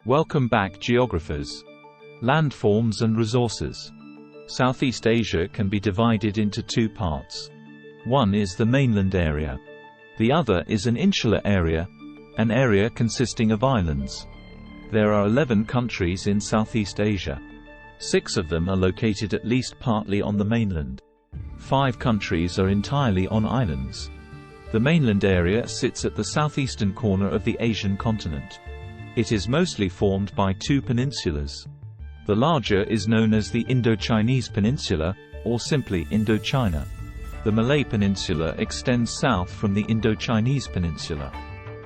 Welcome back, geographers. Landforms and resources. Southeast Asia can be divided into two parts. One is the mainland area. The other is an insular area, an area consisting of islands. There are 11 countries in Southeast Asia. 6 of them are located at least partly on the mainland. 5 countries are entirely on islands. The mainland area sits at the southeastern corner of the Asian continent. It is mostly formed by 2 peninsulas. The larger is known as the Indo-Chinese Peninsula, or simply Indochina. The Malay Peninsula extends south from the Indo-Chinese Peninsula.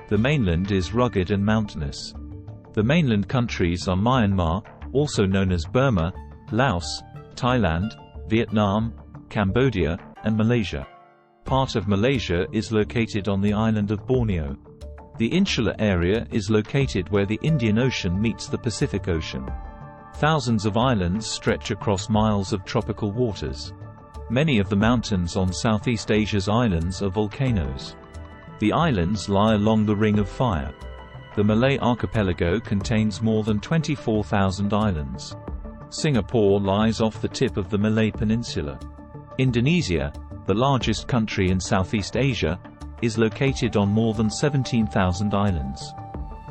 The mainland is rugged and mountainous. The mainland countries are Myanmar, also known as Burma, Laos, Thailand, Vietnam, Cambodia, and Malaysia. Part of Malaysia is located on the island of Borneo. The insular area is located where the Indian Ocean meets the Pacific Ocean. Thousands of islands stretch across miles of tropical waters. Many of the mountains on Southeast Asia's islands are volcanoes. The islands lie along the Ring of Fire. The Malay archipelago contains more than 24,000 islands. Singapore lies off the tip of the Malay Peninsula. Indonesia, the largest country in Southeast Asia, is located on more than 17,000 islands.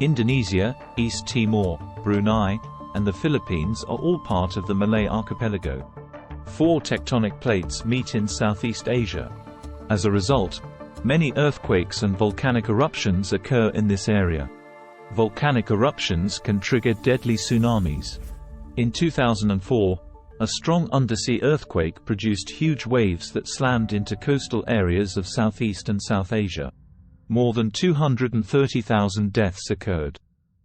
Indonesia, East Timor, Brunei, and the Philippines are all part of the Malay archipelago. 4 tectonic plates meet in Southeast Asia. As a result, many earthquakes and volcanic eruptions occur in this area. Volcanic eruptions can trigger deadly tsunamis. In 2004, a strong undersea earthquake produced huge waves that slammed into coastal areas of Southeast and South Asia. More than 230,000 deaths occurred.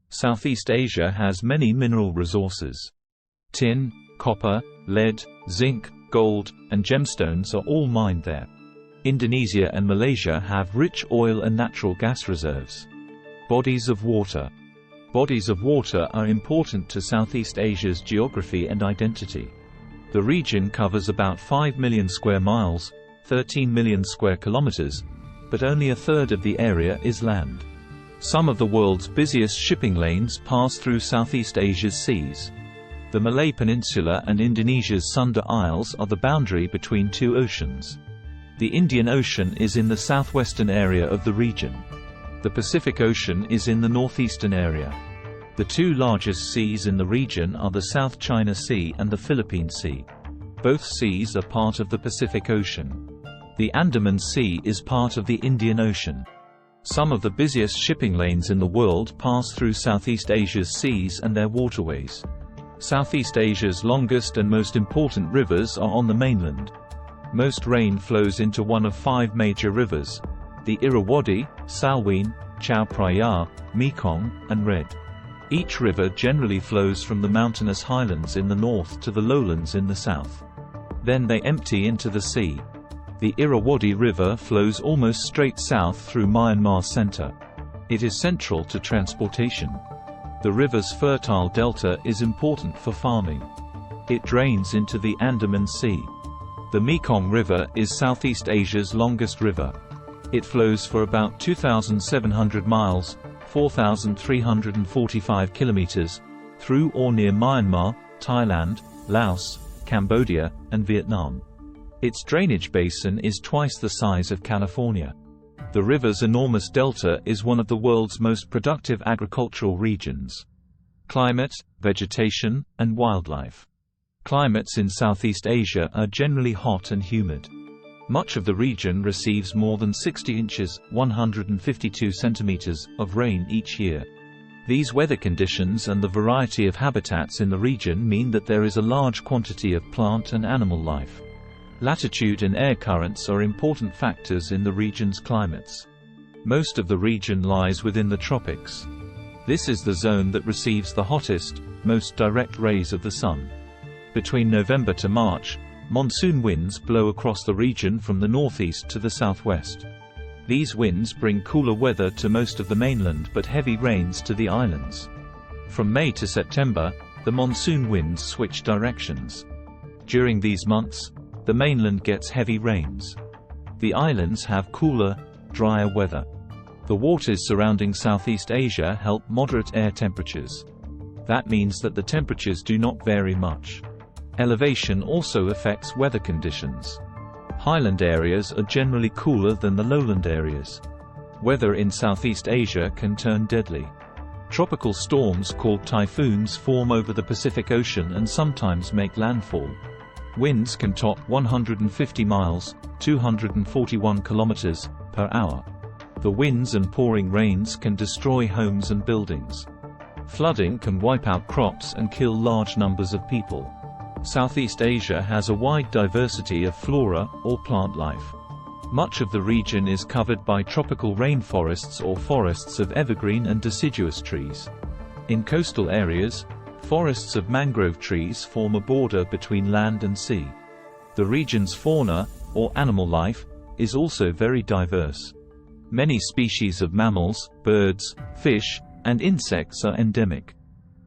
Southeast Asia has many mineral resources. Tin, copper, lead, zinc, gold, and gemstones are all mined there. Indonesia and Malaysia have rich oil and natural gas reserves. Bodies of water. Bodies of water are important to Southeast Asia's geography and identity. The region covers about 5 million square miles, 13 million square kilometers, but only a third of the area is land. Some of the world's busiest shipping lanes pass through Southeast Asia's seas. The Malay Peninsula and Indonesia's Sunda Isles are the boundary between 2 oceans. The Indian Ocean is in the southwestern area of the region. The Pacific Ocean is in the northeastern area. The 2 largest seas in the region are the South China Sea and the Philippine Sea. Both seas are part of the Pacific Ocean. The Andaman Sea is part of the Indian Ocean. Some of the busiest shipping lanes in the world pass through Southeast Asia's seas and their waterways. Southeast Asia's longest and most important rivers are on the mainland. Most rain flows into one of 5 major rivers: the Irrawaddy, Salween, Chao Phraya, Mekong, and Red. Each river generally flows from the mountainous highlands in the north to the lowlands in the south. Then they empty into the sea. The Irrawaddy River flows almost straight south through Myanmar's center. It is central to transportation. The river's fertile delta is important for farming. It drains into the Andaman Sea. The Mekong River is Southeast Asia's longest river. It flows for about 2,700 miles, 4,345 kilometers, through or near Myanmar, Thailand, Laos, Cambodia, and Vietnam. Its drainage basin is twice the size of California. The river's enormous delta is one of the world's most productive agricultural regions. Climate, vegetation, and wildlife. Climates in Southeast Asia are generally hot and humid. Much of the region receives more than 60 inches (152 centimeters) of rain each year. These weather conditions and the variety of habitats in the region mean that there is a large quantity of plant and animal life. Latitude and air currents are important factors in the region's climates. Most of the region lies within the tropics. This is the zone that receives the hottest, most direct rays of the sun. Between November to March, monsoon winds blow across the region from the northeast to the southwest. These winds bring cooler weather to most of the mainland but heavy rains to the islands. From May to September, the monsoon winds switch directions. During these months, the mainland gets heavy rains. The islands have cooler, drier weather. The waters surrounding Southeast Asia help moderate air temperatures. That means that the temperatures do not vary much. Elevation also affects weather conditions. Highland areas are generally cooler than the lowland areas. Weather in Southeast Asia can turn deadly. Tropical storms called typhoons form over the Pacific Ocean and sometimes make landfall. Winds can top 150 miles (241 kilometers) per hour. The winds and pouring rains can destroy homes and buildings. Flooding can wipe out crops and kill large numbers of people. Southeast Asia has a wide diversity of flora, or plant life. Much of the region is covered by tropical rainforests or forests of evergreen and deciduous trees. In coastal areas, forests of mangrove trees form a border between land and sea. The region's fauna, or animal life, is also very diverse. Many species of mammals, birds, fish, and insects are endemic.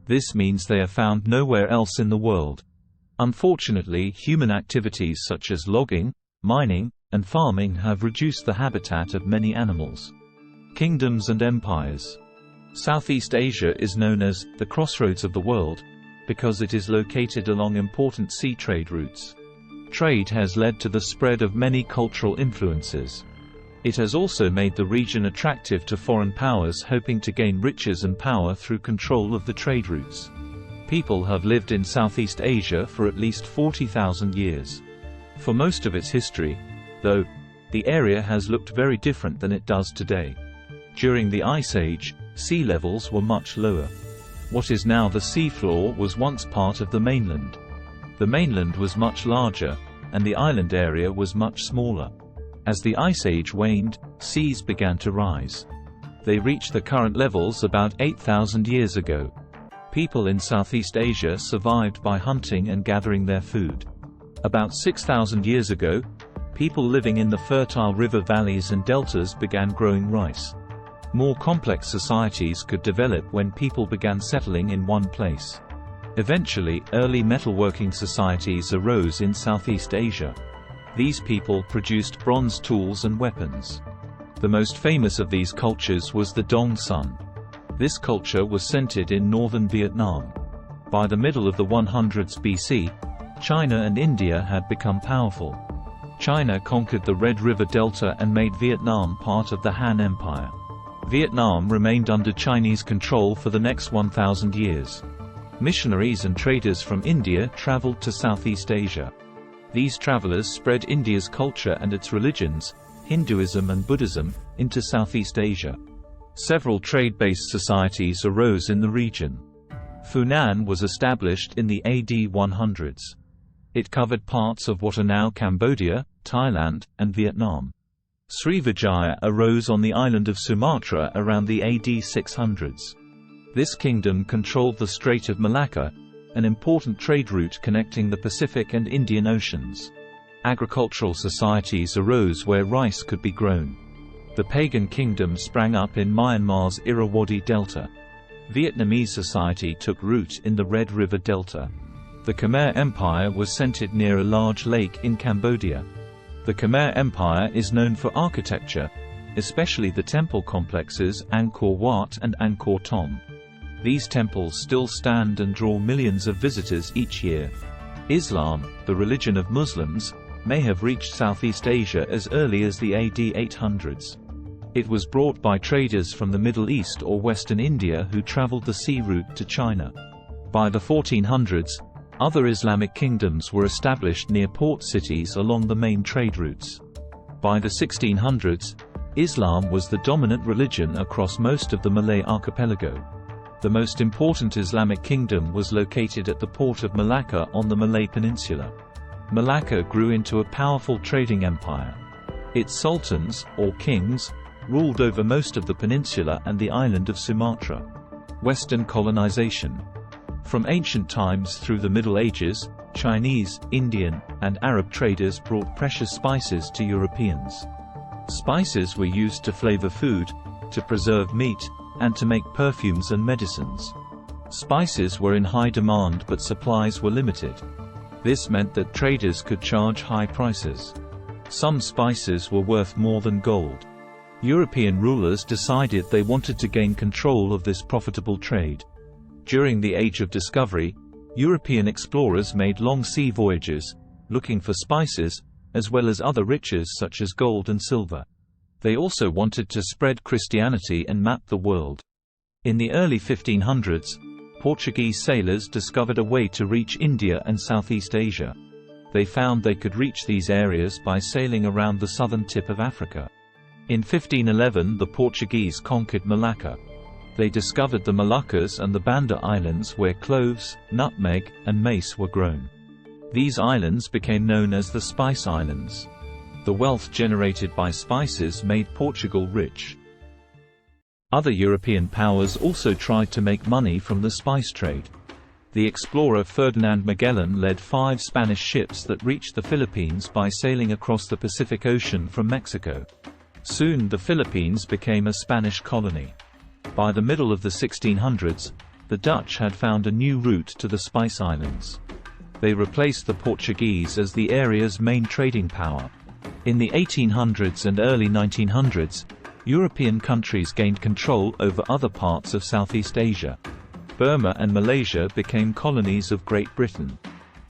This means they are found nowhere else in the world. Unfortunately, human activities such as logging, mining, and farming have reduced the habitat of many animals. Kingdoms and empires. Southeast Asia is known as the crossroads of the world because it is located along important sea trade routes. Trade has led to the spread of many cultural influences. It has also made the region attractive to foreign powers hoping to gain riches and power through control of the trade routes. People have lived in Southeast Asia for at least 40,000 years. For most of its history, though, the area has looked very different than it does today. During the Ice Age, sea levels were much lower. What is now the seafloor was once part of the mainland. The mainland was much larger, and the island area was much smaller. As the Ice Age waned, seas began to rise. They reached the current levels about 8,000 years ago. People in Southeast Asia survived by hunting and gathering their food. About 6,000 years ago, people living in the fertile river valleys and deltas began growing rice. More complex societies could develop when people began settling in one place. Eventually, early metalworking societies arose in Southeast Asia. These people produced bronze tools and weapons. The most famous of these cultures was the Dong Sun. This culture was centered in northern Vietnam. By the middle of the 100s BC, China and India had become powerful. China conquered the Red River Delta and made Vietnam part of the Han Empire. Vietnam remained under Chinese control for the next 1,000 years. Missionaries and traders from India traveled to Southeast Asia. These travelers spread India's culture and its religions, Hinduism and Buddhism, into Southeast Asia. Several trade-based societies arose in the region. Funan was established in the AD 100s. It covered parts of what are now Cambodia, Thailand, and Vietnam. Srivijaya arose on the island of Sumatra around the AD 600s. This kingdom controlled the Strait of Malacca, an important trade route connecting the Pacific and Indian Oceans. Agricultural societies arose where rice could be grown. The pagan kingdom sprang up in Myanmar's Irrawaddy Delta. Vietnamese society took root in the Red River Delta. The Khmer Empire was centered near a large lake in Cambodia. The Khmer Empire is known for architecture, especially the temple complexes Angkor Wat and Angkor Thom. These temples still stand and draw millions of visitors each year. Islam, the religion of Muslims, may have reached Southeast Asia as early as the AD 800s. It was brought by traders from the Middle East or Western India who traveled the sea route to China. By the 1400s, other Islamic kingdoms were established near port cities along the main trade routes. By the 1600s, Islam was the dominant religion across most of the Malay archipelago. The most important Islamic kingdom was located at the port of Malacca on the Malay Peninsula. Malacca grew into a powerful trading empire. Its sultans, or kings, ruled over most of the peninsula and the island of Sumatra. Western colonization. From ancient times through the Middle Ages, Chinese, Indian, and Arab traders brought precious spices to Europeans. Spices were used to flavor food, to preserve meat, and to make perfumes and medicines. Spices were in high demand but supplies were limited. This meant that traders could charge high prices. Some spices were worth more than gold. European rulers decided they wanted to gain control of this profitable trade. During the Age of Discovery, European explorers made long sea voyages, looking for spices, as well as other riches such as gold and silver. They also wanted to spread Christianity and map the world. In the early 1500s, Portuguese sailors discovered a way to reach India and Southeast Asia. They found they could reach these areas by sailing around the southern tip of Africa. In 1511 the Portuguese conquered Malacca. They discovered the Moluccas and the Banda Islands where cloves, nutmeg, and mace were grown. These islands became known as the Spice Islands. The wealth generated by spices made Portugal rich. Other European powers also tried to make money from the spice trade. The explorer Ferdinand Magellan led 5 Spanish ships that reached the Philippines by sailing across the Pacific Ocean from Mexico. Soon the Philippines became a Spanish colony. By the middle of the 1600s, the Dutch had found a new route to the Spice Islands. They replaced the Portuguese as the area's main trading power. In the 1800s and early 1900s, European countries gained control over other parts of Southeast Asia. Burma and Malaysia became colonies of Great Britain.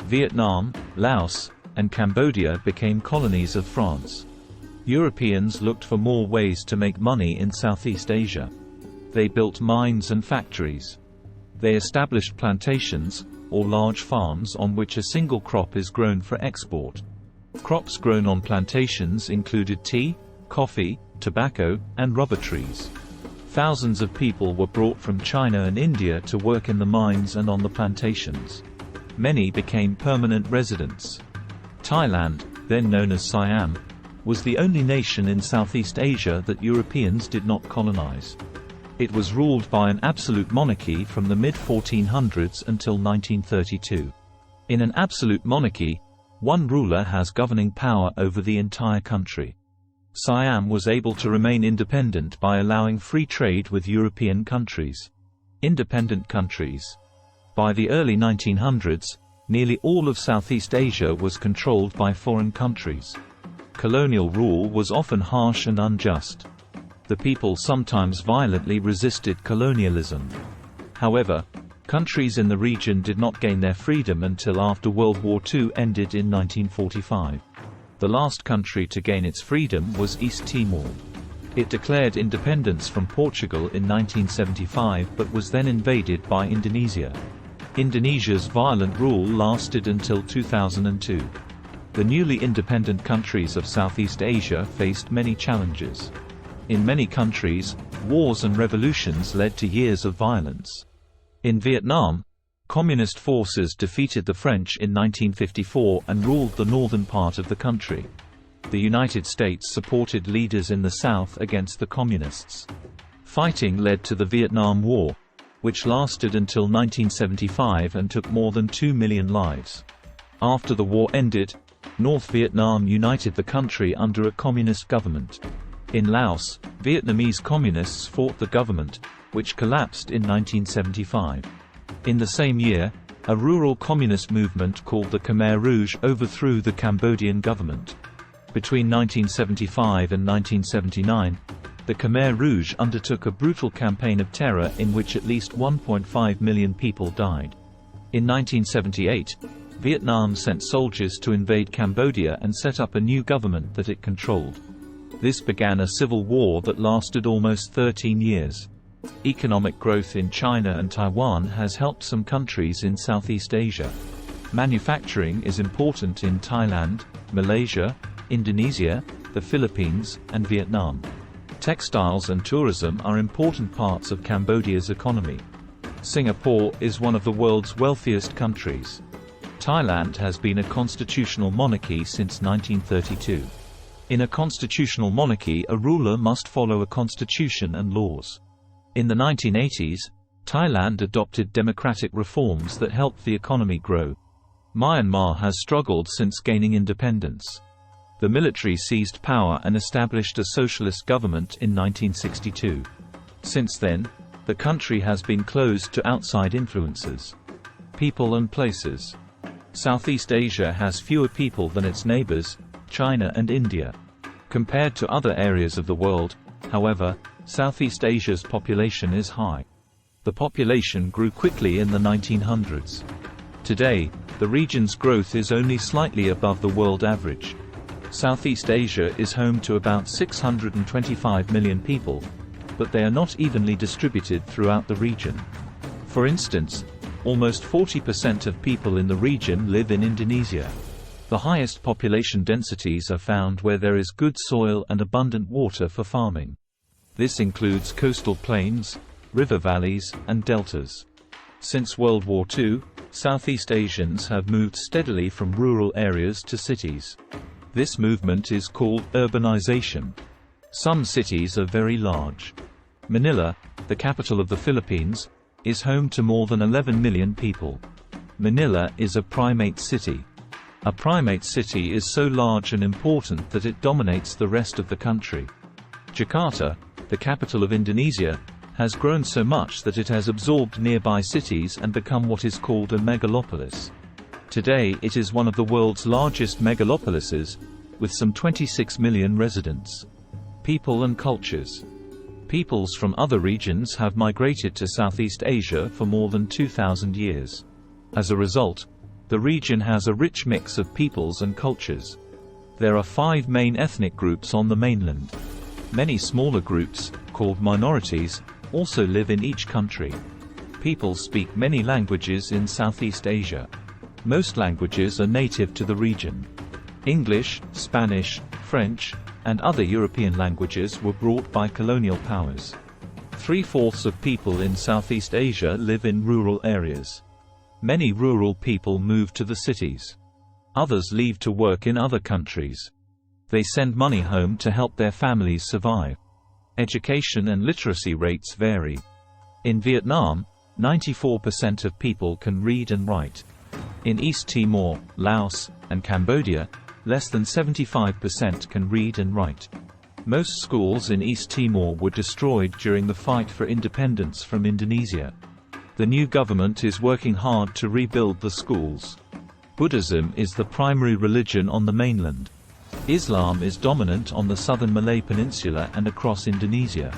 Vietnam, Laos, and Cambodia became colonies of France. Europeans looked for more ways to make money in Southeast Asia. They built mines and factories. They established plantations, or large farms on which a single crop is grown for export. Crops grown on plantations included tea, coffee, tobacco, and rubber trees. Thousands of people were brought from China and India to work in the mines and on the plantations. Many became permanent residents. Thailand, then known as Siam, was the only nation in Southeast Asia that Europeans did not colonize. It was ruled by an absolute monarchy from the mid-1400s until 1932. In an absolute monarchy, one ruler has governing power over the entire country. Siam was able to remain independent by allowing free trade with European countries. Independent countries. By the early 1900s, nearly all of Southeast Asia was controlled by foreign countries. Colonial rule was often harsh and unjust. The people sometimes violently resisted colonialism. However, countries in the region did not gain their freedom until after World War II ended in 1945. The last country to gain its freedom was East Timor. It declared independence from Portugal in 1975 but was then invaded by Indonesia. Indonesia's violent rule lasted until 2002. The newly independent countries of Southeast Asia faced many challenges. In many countries, wars and revolutions led to years of violence. In Vietnam, Communist forces defeated the French in 1954 and ruled the northern part of the country. The United States supported leaders in the South against the Communists. Fighting led to the Vietnam War, which lasted until 1975 and took more than 2 million lives. After the war ended, North Vietnam united the country under a communist government. In Laos, Vietnamese communists fought the government, which collapsed in 1975. In the same year, a rural communist movement called the Khmer Rouge overthrew the Cambodian government. Between 1975 and 1979, the Khmer Rouge undertook a brutal campaign of terror in which at least 1.5 million people died. In 1978, Vietnam sent soldiers to invade Cambodia and set up a new government that it controlled. This began a civil war that lasted almost 13 years. Economic growth in China and Taiwan has helped some countries in Southeast Asia. Manufacturing is important in Thailand, Malaysia, Indonesia, the Philippines, and Vietnam. Textiles and tourism are important parts of Cambodia's economy. Singapore is one of the world's wealthiest countries. Thailand has been a constitutional monarchy since 1932. In a constitutional monarchy, a ruler must follow a constitution and laws. In the 1980s, Thailand adopted democratic reforms that helped the economy grow. Myanmar has struggled since gaining independence. The military seized power and established a socialist government in 1962. Since then, the country has been closed to outside influences. People and places. Southeast Asia has fewer people than its neighbors, China and India. Compared to other areas of the world, however, Southeast Asia's population is high. The population grew quickly in the 1900s. Today, the region's growth is only slightly above the world average. Southeast Asia is home to about 625 million people, but they are not evenly distributed throughout the region. For instance, almost 40% of people in the region live in Indonesia. The highest population densities are found where there is good soil and abundant water for farming. This includes coastal plains, river valleys, and deltas. Since World War II, Southeast Asians have moved steadily from rural areas to cities. This movement is called urbanization. Some cities are very large. Manila, the capital of the Philippines, is home to more than 11 million people. Manila is a primate city. A primate city is so large and important that it dominates the rest of the country. Jakarta, the capital of Indonesia, has grown so much that it has absorbed nearby cities and become what is called a megalopolis. Today it is one of the world's largest megalopolises, with some 26 million residents. People and cultures. Peoples from other regions have migrated to Southeast Asia for more than 2,000 years. As a result, the region has a rich mix of peoples and cultures. There are 5 main ethnic groups on the mainland. Many smaller groups, called minorities, also live in each country. People speak many languages in Southeast Asia. Most languages are native to the region. English, Spanish, French, and other European languages were brought by colonial powers. 3/4 of people in Southeast Asia live in rural areas. Many rural people move to the cities. Others leave to work in other countries. They send money home to help their families survive. Education and literacy rates vary. In Vietnam, 94% of people can read and write. In East Timor, Laos, and Cambodia, less than 75% can read and write. Most schools in East Timor were destroyed during the fight for independence from Indonesia. The new government is working hard to rebuild the schools. Buddhism is the primary religion on the mainland. Islam is dominant on the southern Malay Peninsula and across Indonesia.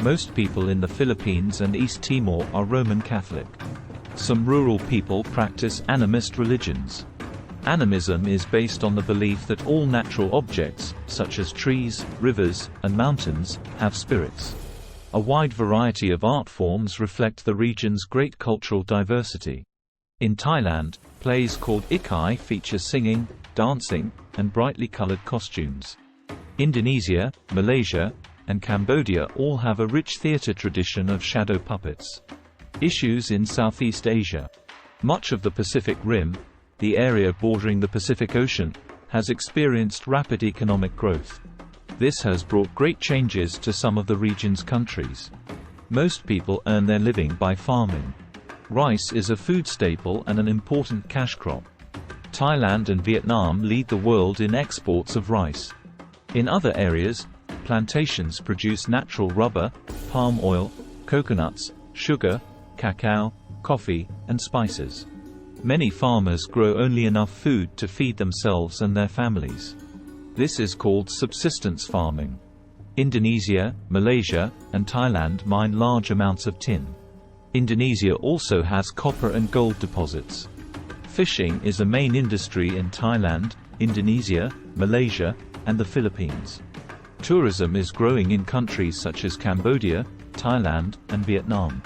Most people in the Philippines and East Timor are Roman Catholic. Some rural people practice animist religions. Animism is based on the belief that all natural objects, such as trees, rivers, and mountains, have spirits. A wide variety of art forms reflect the region's great cultural diversity. In Thailand, plays called ikai feature singing, dancing, and brightly colored costumes. Indonesia, Malaysia, and Cambodia all have a rich theater tradition of shadow puppets. Issues in Southeast Asia. Much of the Pacific Rim, the area bordering the Pacific Ocean, has experienced rapid economic growth. This has brought great changes to some of the region's countries. Most people earn their living by farming. Rice is a food staple and an important cash crop. Thailand and Vietnam lead the world in exports of rice. In other areas, plantations produce natural rubber, palm oil, coconuts, sugar, cacao, coffee, and spices. Many farmers grow only enough food to feed themselves and their families. This is called subsistence farming. Indonesia, Malaysia, and Thailand mine large amounts of tin. Indonesia also has copper and gold deposits. Fishing is a main industry in Thailand, Indonesia, Malaysia, and the Philippines. Tourism is growing in countries such as Cambodia, Thailand, and Vietnam.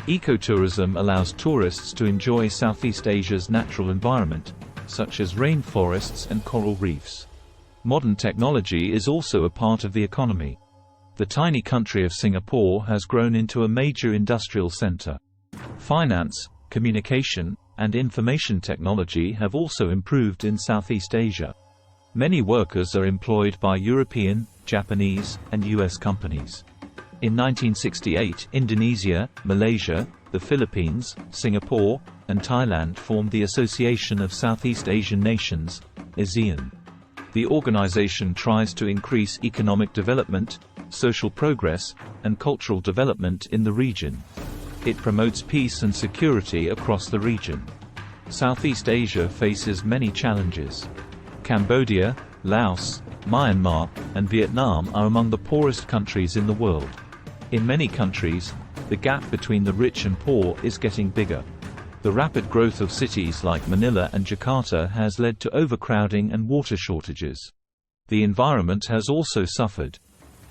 Ecotourism allows tourists to enjoy Southeast Asia's natural environment, such as rainforests and coral reefs. Modern technology is also a part of the economy. The tiny country of Singapore has grown into a major industrial center. Finance, communication, and information technology have also improved in Southeast Asia. Many workers are employed by European, Japanese, and US companies. In 1968, Indonesia, Malaysia, the Philippines, Singapore, and Thailand formed the Association of Southeast Asian Nations, ASEAN. The organization tries to increase economic development, social progress, and cultural development in the region. It promotes peace and security across the region. Southeast Asia faces many challenges. Cambodia, Laos, Myanmar, and Vietnam are among the poorest countries in the world. In many countries, The gap between the rich and poor is getting bigger. The rapid growth of cities like Manila and Jakarta has led to overcrowding and water shortages. The environment has also suffered.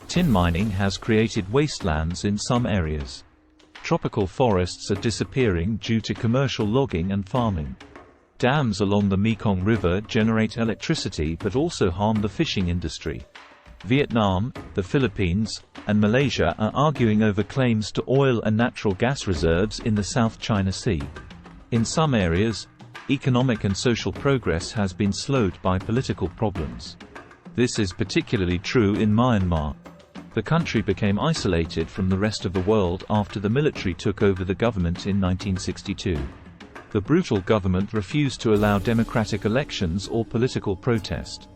Tin mining has created wastelands in some areas. Tropical forests are disappearing due to commercial logging and farming. Dams along the Mekong River generate electricity but also harm the fishing industry. Vietnam, the Philippines, and Malaysia are arguing over claims to oil and natural gas reserves in the South China Sea. In some areas, economic and social progress has been slowed by political problems. This is particularly true in Myanmar. The country became isolated from the rest of the world after the military took over the government in 1962. The brutal government refused to allow democratic elections or political protest.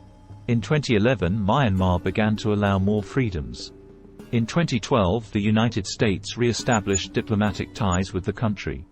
In 2011, Myanmar began to allow more freedoms. In 2012, the United States re-established diplomatic ties with the country.